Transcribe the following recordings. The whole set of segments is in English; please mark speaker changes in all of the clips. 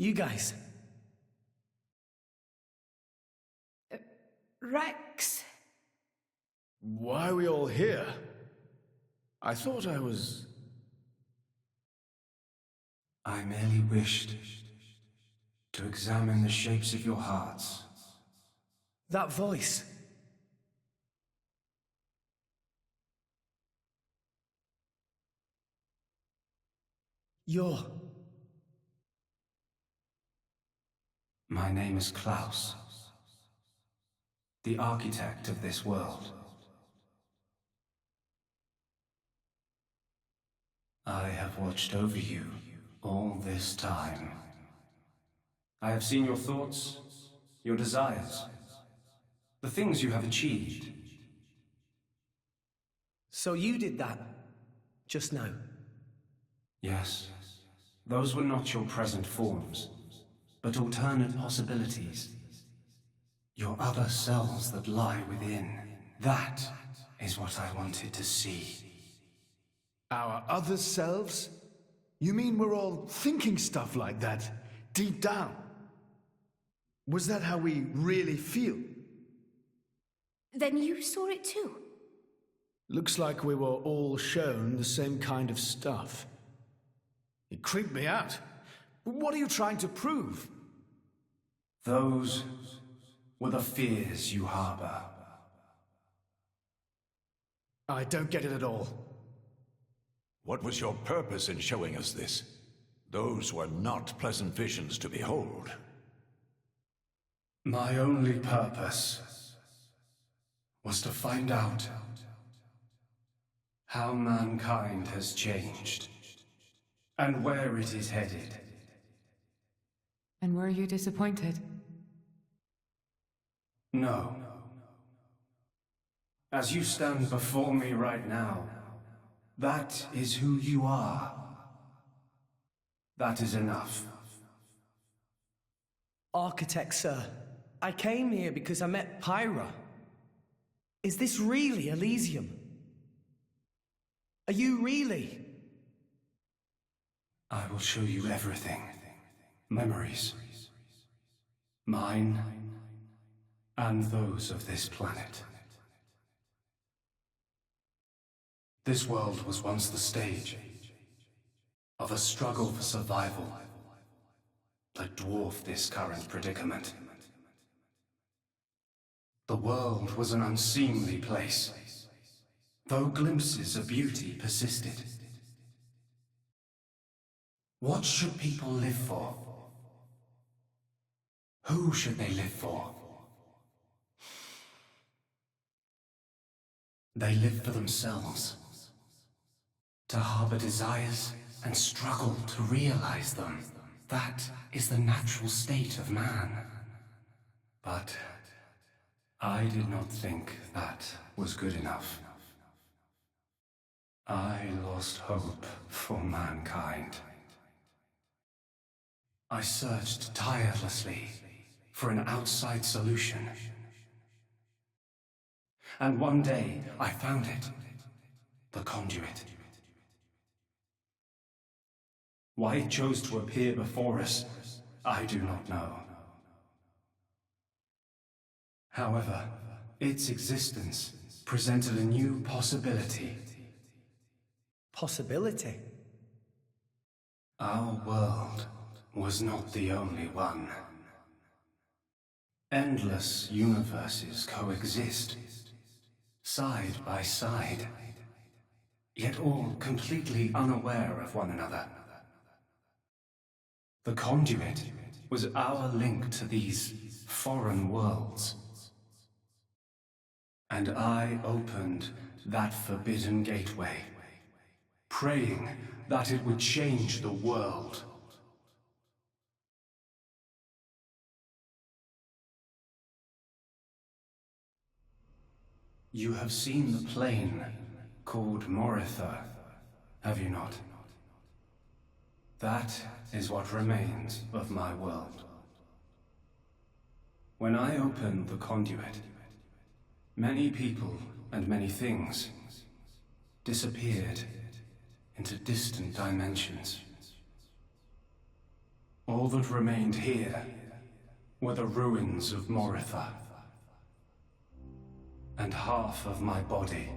Speaker 1: You guys.
Speaker 2: Rex.
Speaker 3: Why are we all here? I thought I was...
Speaker 4: I merely wished to examine the shapes of your hearts.
Speaker 1: That voice. You're...
Speaker 4: My name is Klaus, the architect of this world. I have watched over you all this time. I have seen your thoughts, your desires, the things you have achieved.
Speaker 1: So you did that, just now?
Speaker 4: Yes, those were not your present forms, but alternate possibilities. Your other selves that lie within. That is what I wanted to see.
Speaker 3: Our other selves? You mean we're all thinking stuff like that, deep down? Was that how we really feel?
Speaker 2: Then you saw it too?
Speaker 3: Looks like we were all shown the same kind of stuff. It creeped me out. What are you trying to prove?
Speaker 4: Those were the fears you harbor.
Speaker 3: I don't get it at all.
Speaker 5: What was your purpose in showing us this? Those were not pleasant visions to behold.
Speaker 4: My only purpose was to find out how mankind has changed and where it is headed.
Speaker 6: And were you disappointed?
Speaker 4: No. As you stand before me right now, that is who you are. That is enough.
Speaker 1: Architect, sir. I came here because I met Pyra. Is this really Elysium? Are you really?
Speaker 4: I will show you everything. Memories. Mine and those of this planet. This world was once the stage of a struggle for survival that dwarfed this current predicament. The world was an unseemly place, though glimpses of beauty persisted. What should people live for? Who should they live for? They live for themselves, to harbor desires and struggle to realize them. That is the natural state of man. But I did not think that was good enough. I lost hope for mankind. I searched tirelessly for an outside solution. And one day, I found it. The conduit. Why it chose to appear before us, I do not know. However, its existence presented a new possibility.
Speaker 1: Possibility?
Speaker 4: Our world was not the only one. Endless universes coexist, side by side, yet all completely unaware of one another. The conduit was our link to these foreign worlds. And I opened that forbidden gateway, praying that it would change the world. You have seen the plane called Moritha, have you not? That is what remains of my world. When I opened the conduit, Many people and many things disappeared into distant dimensions. All that remained here were the ruins of Moritha and half of my body.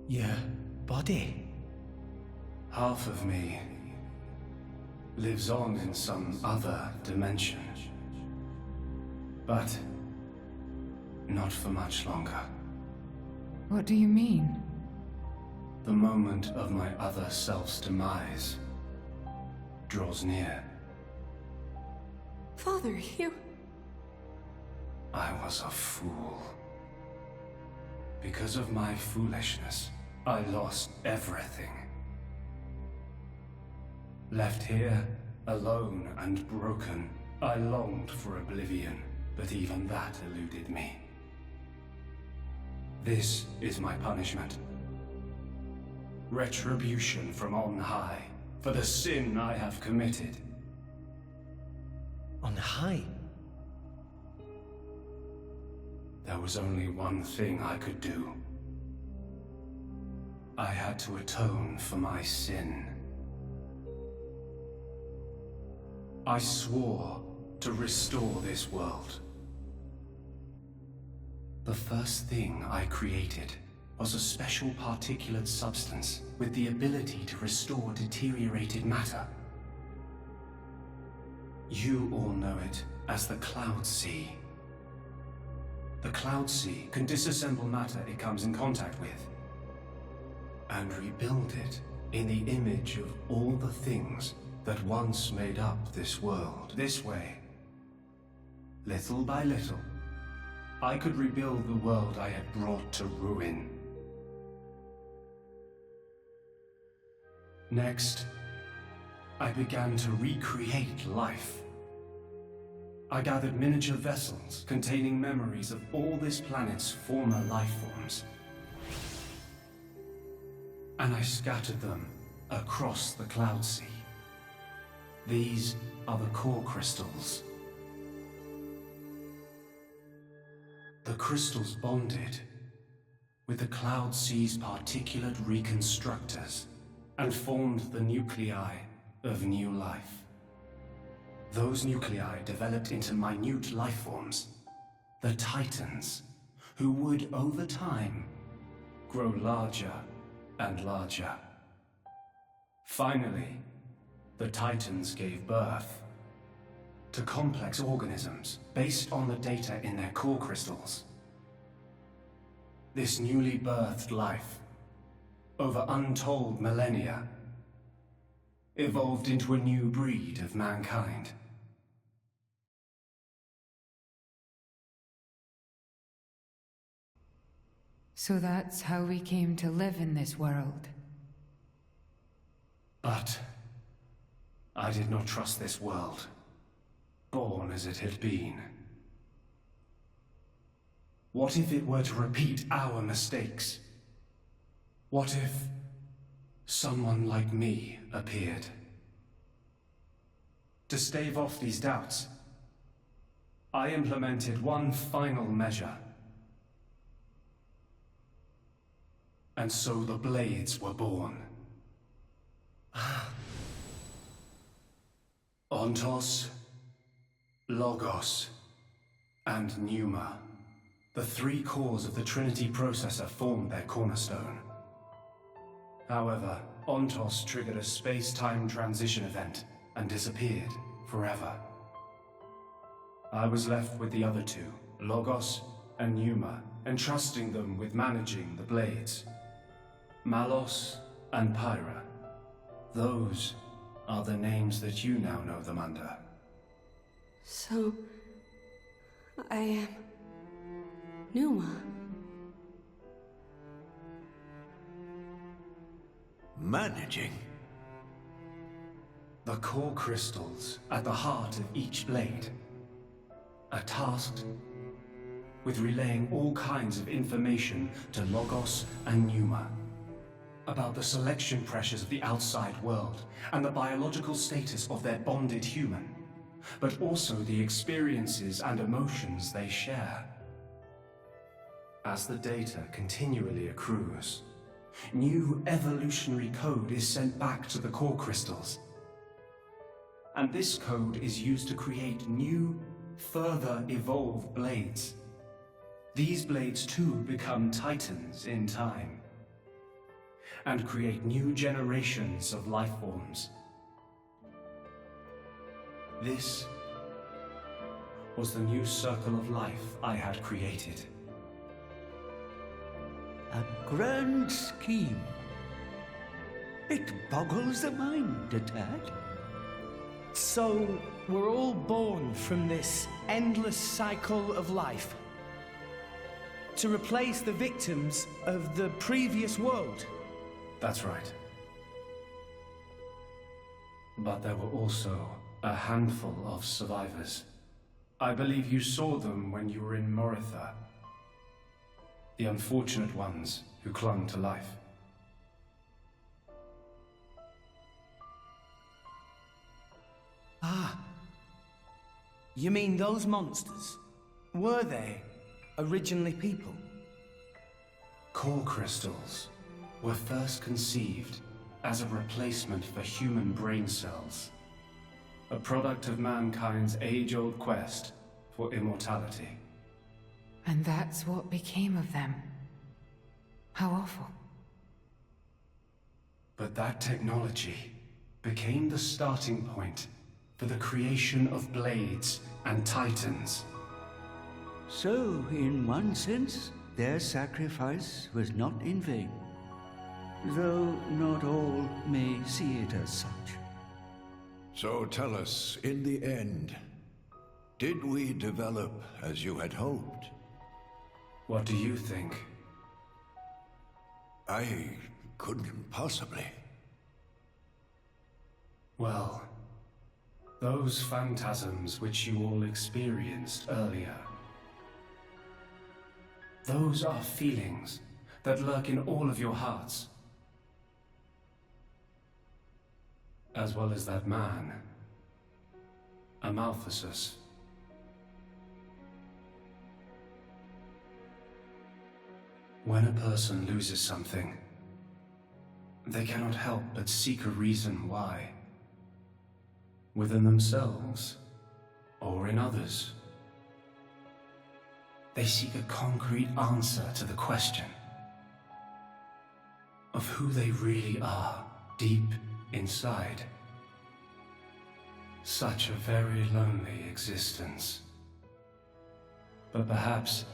Speaker 1: Your body?
Speaker 4: Half of me lives on in some other dimension. But not for much longer.
Speaker 6: What do you mean?
Speaker 4: The moment of my other self's demise draws near.
Speaker 2: Father, you...
Speaker 4: I was a fool. Because of my foolishness, I lost everything. Left here, alone and broken, I longed for oblivion, but even that eluded me. This is my punishment. Retribution from on high, for the sin I have committed.
Speaker 1: On high?
Speaker 4: There was only one thing I could do. I had to atone for my sin. I swore to restore this world. The first thing I created was a special particulate substance with the ability to restore deteriorated matter. You all know it as the Cloud Sea. The Cloud Sea can disassemble matter it comes in contact with, and rebuild it in the image of all the things that once made up this world. This way, little by little, I could rebuild the world I had brought to ruin. Next, I began to recreate life. I gathered miniature vessels containing memories of all this planet's former life forms. And I scattered them across the Cloud Sea. These are the core crystals. The crystals bonded with the Cloud Sea's particulate reconstructors and formed the nuclei of new life. Those nuclei developed into minute life forms, the Titans, who would, over time, grow larger and larger. Finally, the Titans gave birth to complex organisms based on the data in their core crystals. This newly birthed life, over untold millennia, evolved into a new breed of mankind.
Speaker 6: So that's how we came to live in this world.
Speaker 4: But I did not trust this world, born as it had been. What if it were to repeat our mistakes? What if someone like me appeared? To stave off these doubts, I implemented one final measure. And so the Blades were born. Ontos, Logos, and Pneuma. The three cores of the Trinity processor formed their cornerstone. However, Ontos triggered a space-time transition event and disappeared forever. I was left with the other two, Logos and Pneuma, entrusting them with managing the Blades. Malos and Pyra. Those are the names that you now know them under.
Speaker 2: So... I am... Pneuma.
Speaker 5: Managing?
Speaker 4: The core crystals at the heart of each blade are tasked with relaying all kinds of information to Logos and Pneuma about the selection pressures of the outside world and the biological status of their bonded human, but also the experiences and emotions they share. As the data continually accrues, new evolutionary code is sent back to the core crystals. And this code is used to create new, further evolved blades. These blades too become titans in time, and create new generations of life forms. This was the new circle of life I had created.
Speaker 7: A grand scheme. It boggles the mind a tad.
Speaker 1: So, we're all born from this endless cycle of life to replace the victims of the previous world.
Speaker 4: That's right. But there were also a handful of survivors. I believe you saw them when you were in Moritha. The unfortunate ones who clung to life.
Speaker 1: Ah. You mean those monsters? Were they originally people?
Speaker 4: Core crystals were first conceived as a replacement for human brain cells. A product of mankind's age-old quest for immortality.
Speaker 6: And that's what became of them. How awful.
Speaker 4: But that technology became the starting point for the creation of blades and titans.
Speaker 7: So, in one sense, their sacrifice was not in vain. Though not all may see it as such.
Speaker 5: So tell us, in the end, did we develop as you had hoped?
Speaker 4: What do you think?
Speaker 5: I couldn't possibly.
Speaker 4: Well, those phantasms which you all experienced earlier, those are feelings that lurk in all of your hearts. As well as that man, Amaltheus. When a person loses something, they cannot help but seek a reason why. Within themselves, or in others. They seek a concrete answer to the question of who they really are deep inside. Such a very lonely existence. But perhaps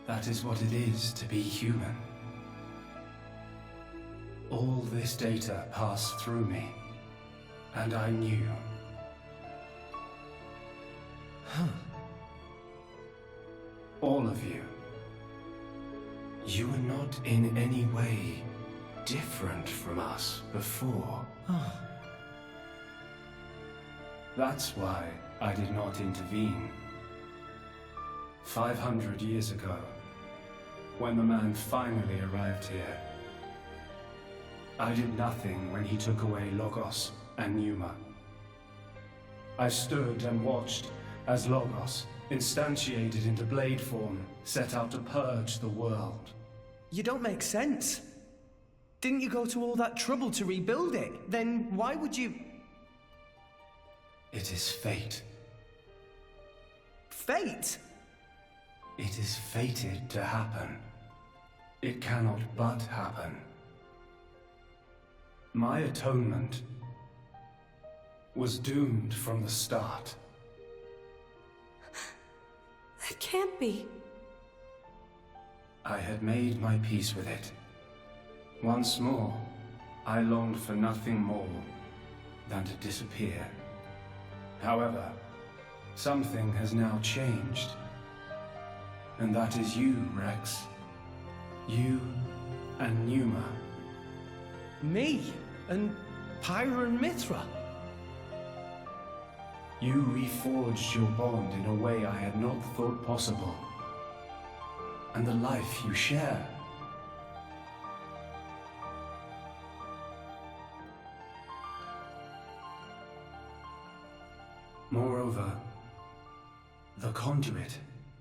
Speaker 4: that is what it is to be human. All this data passed through me, and I knew. All of you. You were not in any way different from us before. That's why I did not intervene. 500 years ago, when the man finally arrived here, I did nothing when he took away Logos and Pneuma. I stood and watched as Logos, instantiated into blade form, set out to purge the world.
Speaker 1: You don't make sense. Didn't you go to all that trouble to rebuild it? Then why would you...
Speaker 4: It is fate.
Speaker 1: Fate?
Speaker 4: It is fated to happen. It cannot but happen. My atonement was doomed from the start.
Speaker 2: That can't be.
Speaker 4: I had made my peace with it. Once more, I longed for nothing more than to disappear. However, something has now changed. And that is you, Rex. You and Pneuma.
Speaker 1: Me? And Pyra and Mithra?
Speaker 4: You reforged your bond in a way I had not thought possible. And the life you share. Moreover, the conduit,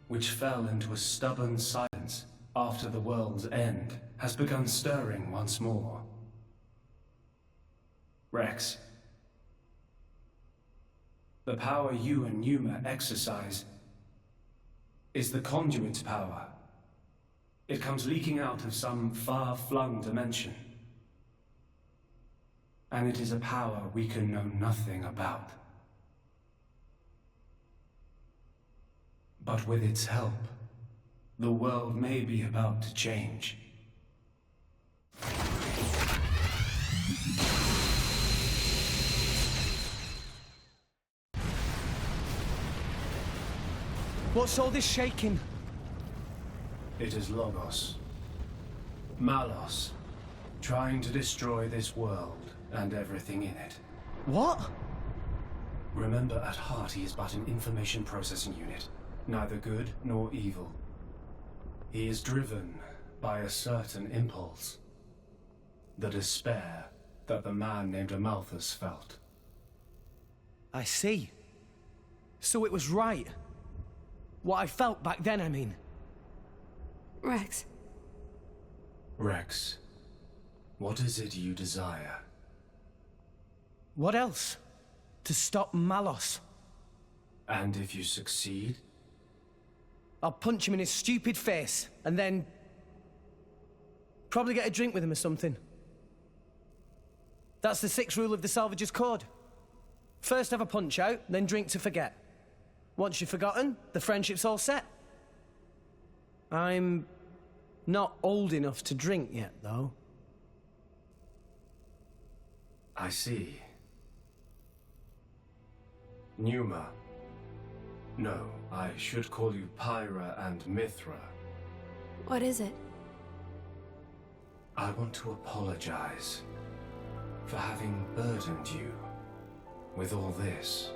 Speaker 4: which fell into a stubborn silence after the world's end, has begun stirring once more. Rex, the power you and Numa exercise is the conduit's power. It comes leaking out of some far-flung dimension. And it is a power we can know nothing about. But with its help, the world may be about to change.
Speaker 1: What's all this shaking?
Speaker 4: It is Logos. Malos, trying to destroy this world and everything in it.
Speaker 1: What?
Speaker 4: Remember, at heart he is but an information processing unit, neither good nor evil. He is driven by a certain impulse. The despair that the man named Amalthus felt.
Speaker 1: I see. So it was right. What I felt back then, I mean.
Speaker 2: Rex.
Speaker 4: Rex, what is it you desire?
Speaker 1: What else? To stop Malos.
Speaker 4: And if you succeed?
Speaker 1: I'll punch him in his stupid face, and then... probably get a drink with him or something. That's the 6th rule of the Salvager's Code. First have a punch out, then drink to forget. Once you've forgotten, the friendship's all set. I'm not old enough to drink yet, though.
Speaker 4: I see. Numa. No, I should call you Pyra and Mithra.
Speaker 2: What is it?
Speaker 4: I want to apologize for having burdened you with all this.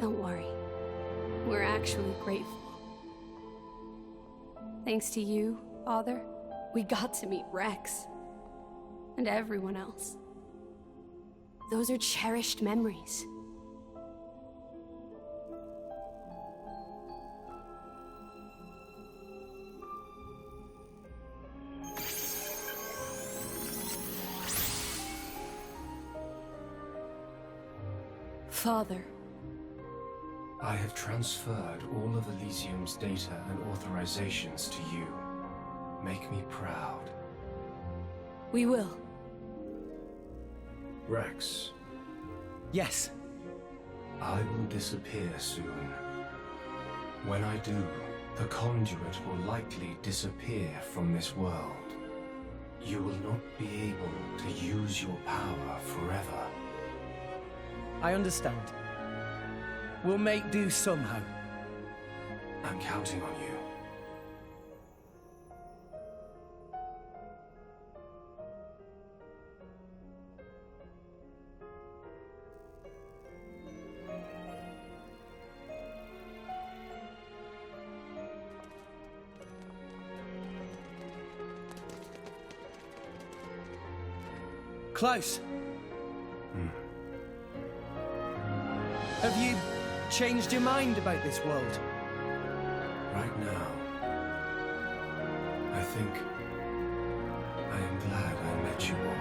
Speaker 2: Don't worry. We're actually grateful. Thanks to you, Father, we got to meet Rex. And everyone else. Those are cherished memories. Father.
Speaker 4: I have transferred all of Elysium's data and authorizations to you. Make me proud.
Speaker 2: We will.
Speaker 4: Rex,
Speaker 1: Yes.
Speaker 4: I will disappear soon. When I do, the conduit will likely disappear from this world. You will not be able to use your power forever.
Speaker 1: I understand. We'll make do somehow.
Speaker 4: I'm counting on you.
Speaker 1: Close. Have you changed your mind about this world?
Speaker 4: Right now, I think I am glad I met you all.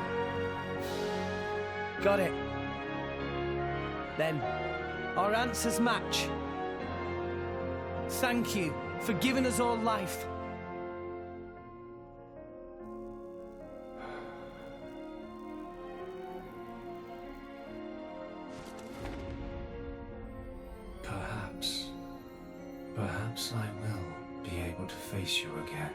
Speaker 1: Got it. Then, our answers match. Thank you for giving us all life.
Speaker 4: Perhaps I will be able to face you again.